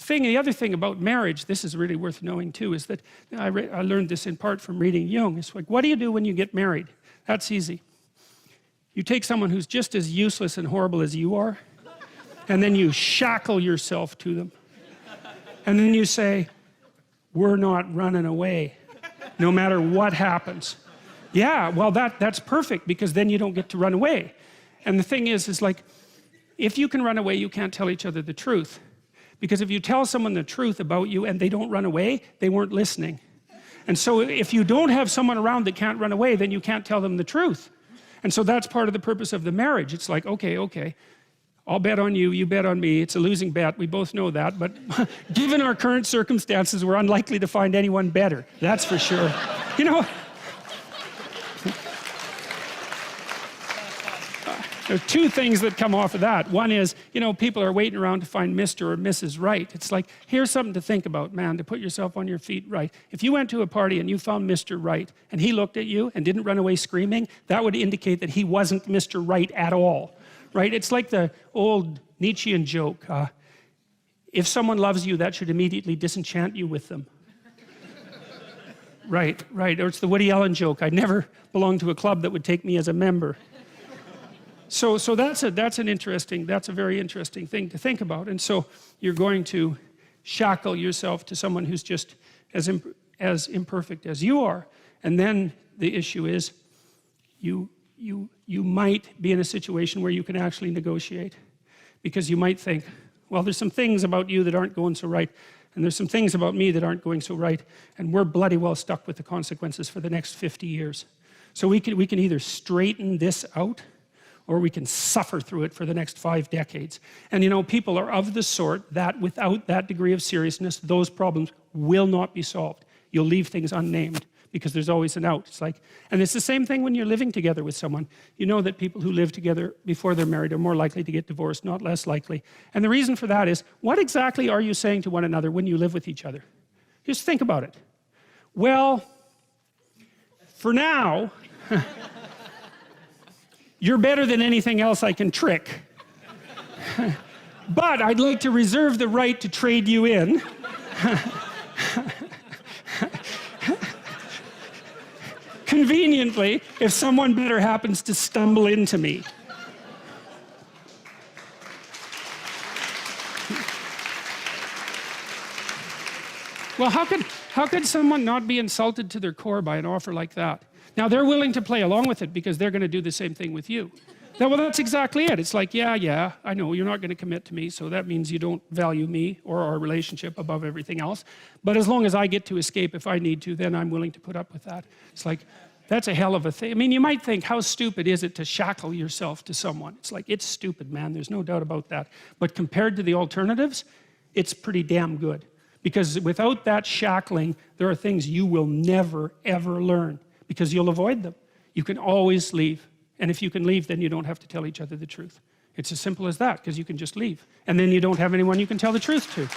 the other thing about marriage, this is really worth knowing too, is that I learned this in part from reading Jung. It's like, what do you do when you get married? That's easy. You take someone who's just as useless and horrible as you are, and then you shackle yourself to them. And then you say, we're not running away, no matter what happens. Yeah, well, that's perfect, because then you don't get to run away. And the thing is like, if you can run away, you can't tell each other the truth. Because if you tell someone the truth about you and they don't run away, they weren't listening. And so if you don't have someone around that can't run away, then you can't tell them the truth. And so that's part of the purpose of the marriage. It's like, okay, I'll bet on you, you bet on me. It's a losing bet, we both know that. But given our current circumstances, we're unlikely to find anyone better. That's for sure. You know, there's two things that come off of that. One is, you know, people are waiting around to find Mr. or Mrs. Right. It's like, here's something to think about, man, to put yourself on your feet right. If you went to a party and you found Mr. Right, and he looked at you and didn't run away screaming, that would indicate that he wasn't Mr. Right at all. Right? It's like the old Nietzschean joke. If someone loves you, that should immediately disenchant you with them. Right. Or it's the Woody Allen joke. I'd never belong to a club that would take me as a member. So that's a very interesting thing to think about. And so you're going to shackle yourself to someone who's just as imperfect as you are. And then the issue is you might be in a situation where you can actually negotiate, because you might think, well, there's some things about you that aren't going so right, and there's some things about me that aren't going so right, and we're bloody well stuck with the consequences for the next 50 years. So we can either straighten this out, or we can suffer through it for the next 5 decades. And you know, people are of the sort that without that degree of seriousness, those problems will not be solved. You'll leave things unnamed, because there's always an out. It's like, and it's the same thing when you're living together with someone. You know that people who live together before they're married are more likely to get divorced, not less likely. And the reason for that is, what exactly are you saying to one another when you live with each other? Just think about it. Well, for now, you're better than anything else I can trick. But I'd like to reserve the right to trade you in. Conveniently, if someone better happens to stumble into me. Well, how could someone not be insulted to their core by an offer like that? Now, they're willing to play along with it because they're going to do the same thing with you. Now, well, that's exactly it. It's like, yeah, I know you're not going to commit to me, so that means you don't value me or our relationship above everything else. But as long as I get to escape if I need to, then I'm willing to put up with that. It's like, that's a hell of a thing. I mean, you might think, how stupid is it to shackle yourself to someone? It's like, it's stupid, man. There's no doubt about that. But compared to the alternatives, it's pretty damn good. Because without that shackling, there are things you will never, ever learn, because you'll avoid them. You can always leave. And if you can leave, then you don't have to tell each other the truth. It's as simple as that, because you can just leave. And then you don't have anyone you can tell the truth to.